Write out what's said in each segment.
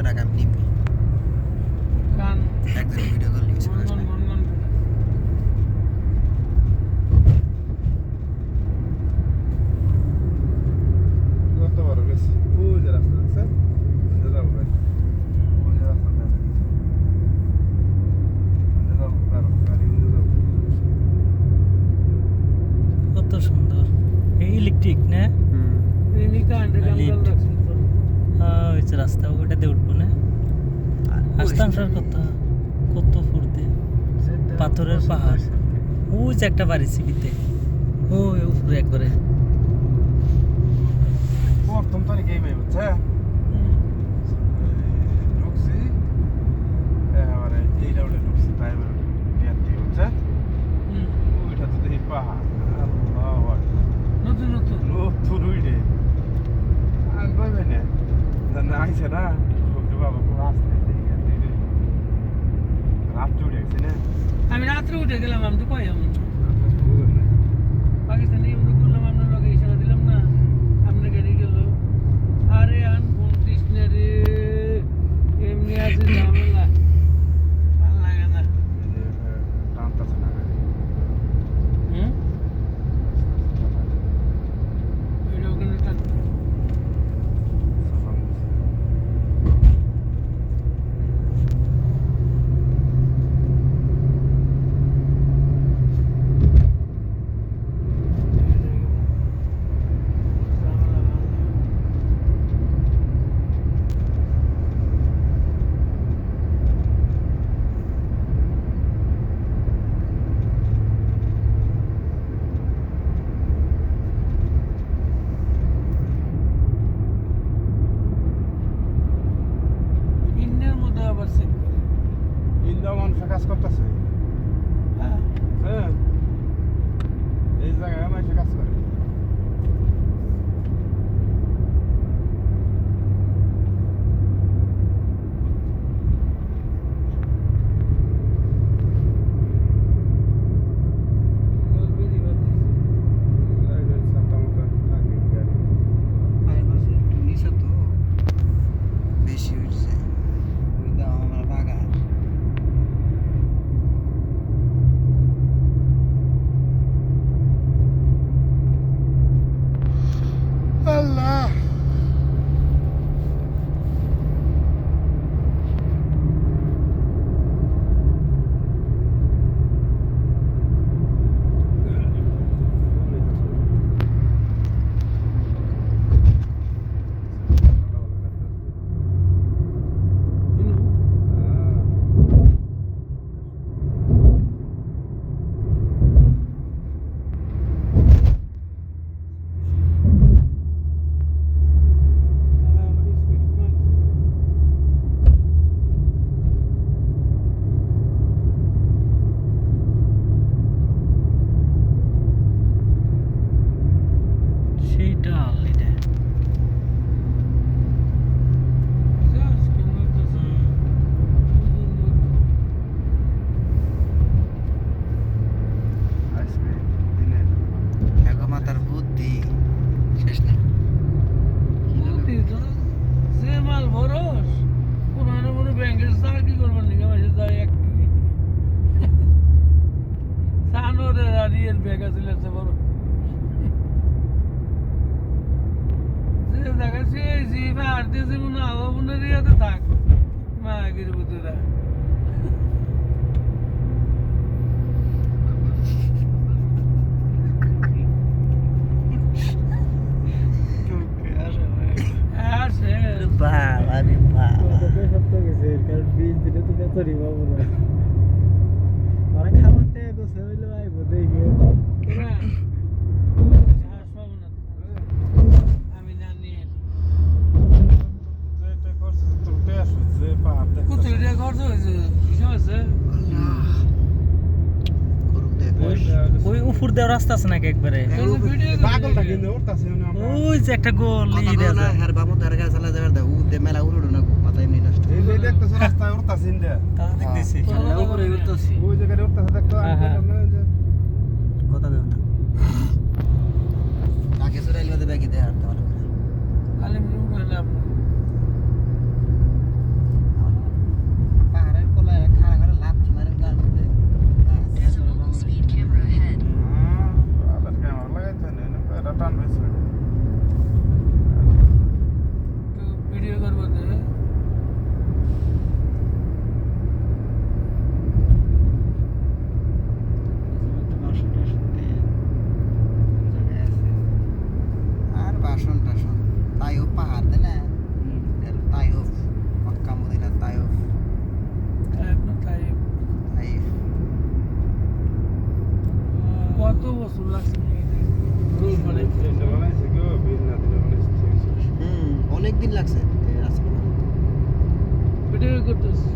রাখ আমি নিবি কান একজন ভিডিও কল নিবি গনগন কত বড় গেছে ওই যে রাস্তা আছে যাবো ভাই ওই যে রাস্তা আছে যাবো গাড়ি যাবো কত সুন্দর এই ইলেকট্রিক না এই কান্ডে কাম লাগছে তো ওই যে রাস্তা ওটাতে উঠবো না আসতাম স্যার কত ফুরতে পাথরের পাহাড় ওই যে একটা বাড়ি সিবিতে ওই উপরে একবারে প্রথম তারিখে এই বুঝছে ঢুকছি এবারে এই রাউডে ঢুকছি তাই নিয়াতি বুঝছে ওইটা তো দেখি পাহাড় আল্লাহ নতুন নতুন উইডে আর কইবে না জানা আইছে না বাবা খুব আসতে রাত উঠে গেছে না আমি রাত্রে উঠে গেলাম আমি তো কই আমি পাকিস্তানে আমরা বললাম আমরা লগে ইশারা দিলাম না আমরা গাড়ি গেল আরে আন কোন কৃষ্ণে রে এমনি আছে ঝামেলা ভালো লাগে না টানতাছে না গাড়ি ওইটা ওখানে টান ইন্নের মধ্যে আবার সেট করে ইন্দা মানুষের কাজ করতেছে হ্যাঁ হ্যাঁ এই জায়গায় মানুষের কাজ করে বেরি বাদ নিচে তো বেশি উঠছে ওই দাম আমার বাগান আল্লাহ সেইটা এটা আজকে দিনের এক মাথার বুদ্ধি শেষ নেই যে মাল ভরস পুরানো মনে ব্যাংকের স্যার কি করবেন নাকি মাসে যায় এক সানোরের আর ইয়ের ব্যাগ আছে সে বড় যে দেখা সে জিভে হারতেছে মনে আলো মনে রিয়াতে থাক মা গির বুতুরা আসে বাবা রে বাবা কারণ 20 দিনে তো বেতনই পাবো না আর খাবারটা গোছে হইলো আইব দেখি আমি জানি যেটা করছে তো টেস যে পাহাড় কত টাকা খরচ হয়েছে কিছু আছে করুক দেখ ওই উপর দেওয়ার রাস্তা আছে নাকি একবারে পাগলটা কিন্তু উঠতাছে না আমরা ওই যে একটা গোল কথা বলো না আর বামু তার কাছে চালা যাবে দা উ দে মেলা উড়ুড় না মাথা এমনি নষ্ট এই যে দেখতেছ রাস্তায় উঠতাছে ইন্দা তা দেখতেছি উপরে উঠতেছি ওই জায়গায় উঠতাছে দেখতো আমি হ্যাঁ, বললাম না যে কথা দেব না আগে চড়াইলে ওদের ব্যাগে দেয় আর তো ভালো করে আলিম রুম হলে আপনার দেখছে এই রাস্তাটা ভিডিও করতেছি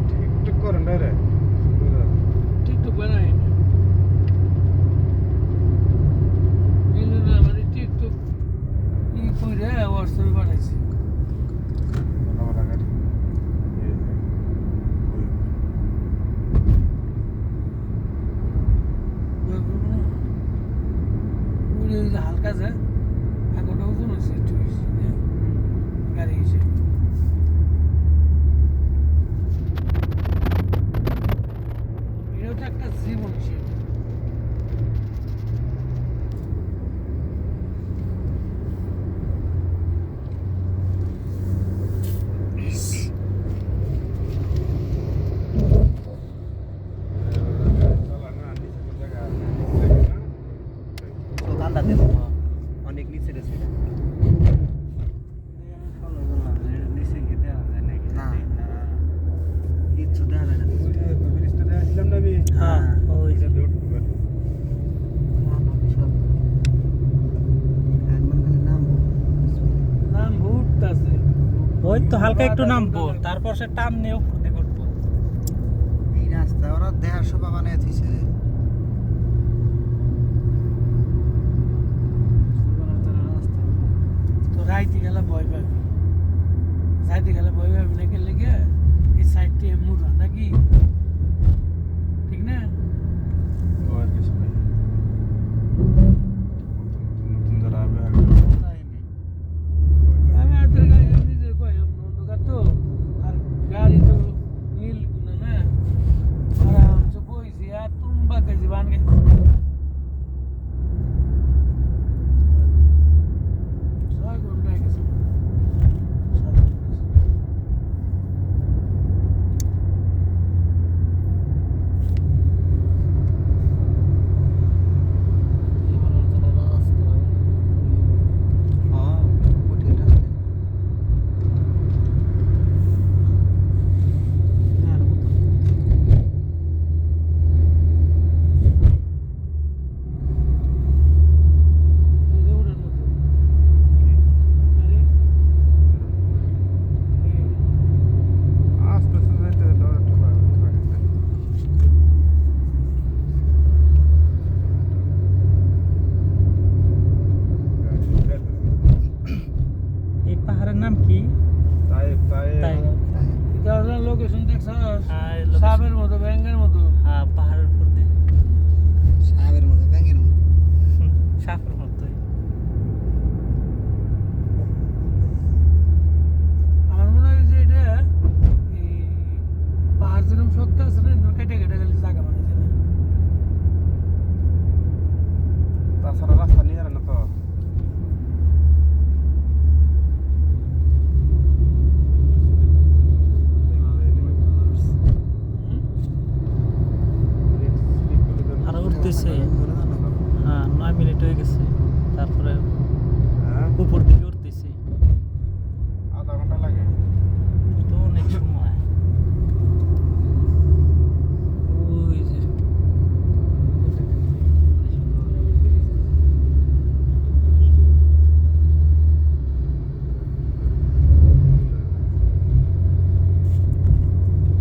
টিকটক করেন না রে টিকটক বানাই না কিন্তু না মানে টিকটক ই করে হোয়াটসঅ্যাপে বানাইছি বলা গাড়ি হালকা যা আগোটা ওজন হচ্ছে একটু বেশি গাড়ি হিসেবে এটাও তো একটা জীবন হিসেবে তো ঠান্ডা দিন অনেক নিচে রয়েছে না কিচ্ছু দেখা যায় না হ্যাঁ ওই যে নাম ভুট আছে ওই তো হালকা একটু নামবো তারপর সে টান নিয়ে উপর দিকে উঠবো এই রাস্তা ওরা দেহার শোভা বানিয়ে দিছে তো রাইতে গেলে ভয় পাবি যাইতে গেলে ভয় পাবি না গেলে গিয়ে এই সাইডটি মুড়া নাকি ঠিক না আমি আদের গাড়ি নিজে কই অন্ধকার তো আর গাড়ি তো নীল গুনা না আরাম সে বইছি আর তুম্বা গেছি বান গেছি ছয় ঘন্টা গেছে হ্যাঁ কঠিন রাস্তা এই পাহাড়ের নাম কি তাই লোকেশন দেখছ হ্যাঁ সাপের মতো ব্যাঙ্গের মতো হ্যাঁ পাহাড়ের উপর দিয়ে সাহেবের মতো ব্যাঙের মতো সাপের মতোই আমার মনে হয় যে এটা এই পাহাড় যেরকম শক্ত আছে না কেটে কেটে গেলে জায়গা বানিয়েছে না তাছাড়া রাস্তা নিয়ে না তো আর উঠতেছে হ্যাঁ 9 মিনিট হয়ে গেছে তারপরে উপর দিকে উঠতেছে আধা ঘন্টা লাগে তো অনেক সময় ওই যে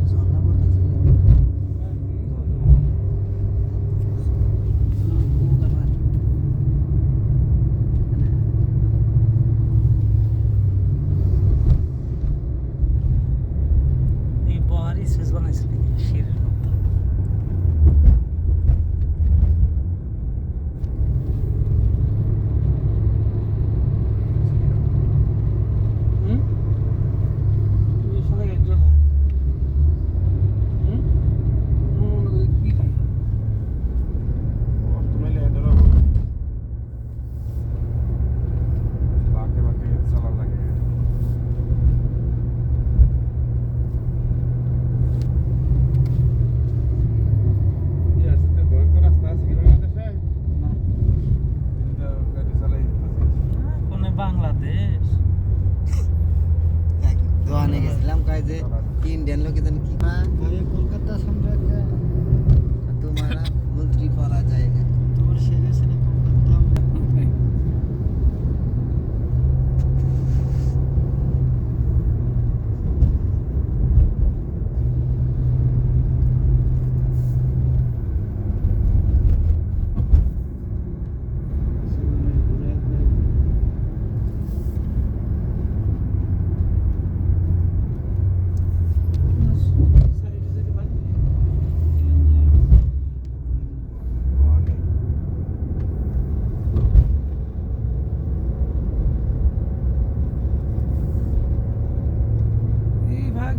ঝর্ণা পড়তেছে এই বহারি শেষ বানাইছিল শিরের মতো হুম এই সবাই একজন হুম কি তুমি লেন্ডার বাকে বাকে চালা লাগে রাস্তা আছে কি বাংলাদেশে গাড়ি চালাই কোন বাংলাদেশ দোকানে গেছিলাম কয় যে ইন্ডিয়ান লোকে জানি কি আমি কলকাতা সম্রাট তোমারা মন্ত্রী পালা জায়গা তোর সেরে সেরে কলকাতা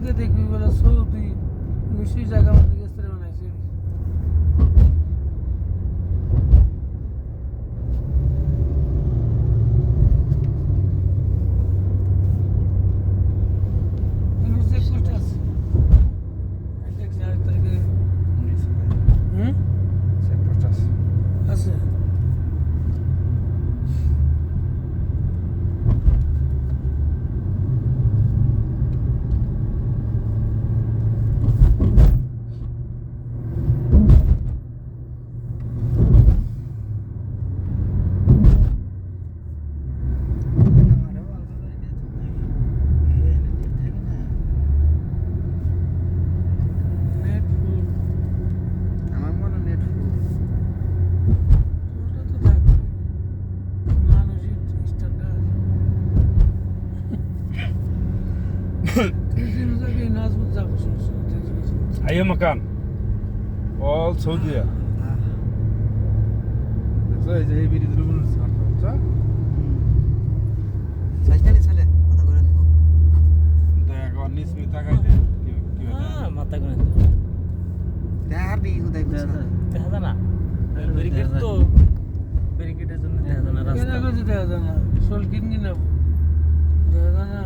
দিয়ে দেখবি বলে সৌদি নিশ্চয়ই জায়গা মধ্যে গেছে বানাইছে আছে নেট ফুল আমার মনে নেট ফুল ওটা তো থাকবে মানসিক স্ট্যান্ডার্ড তিন জায়গায় নাজমুত যাবো أي مكان all سعودية زي بيريد لبنان صح সাইকেলে চলে কথা করে নিব ده قوانين سميتا قاعدة মাথা গুনে দেখার দি হুদাই বুঝছ দেখা যায় না ব্যারিকেড তো ব্যারিকেডের জন্য দেখা যায় না কেন রাস্তা কাছে দেখা যায় না শোল কিন কিনা দেখা যায় না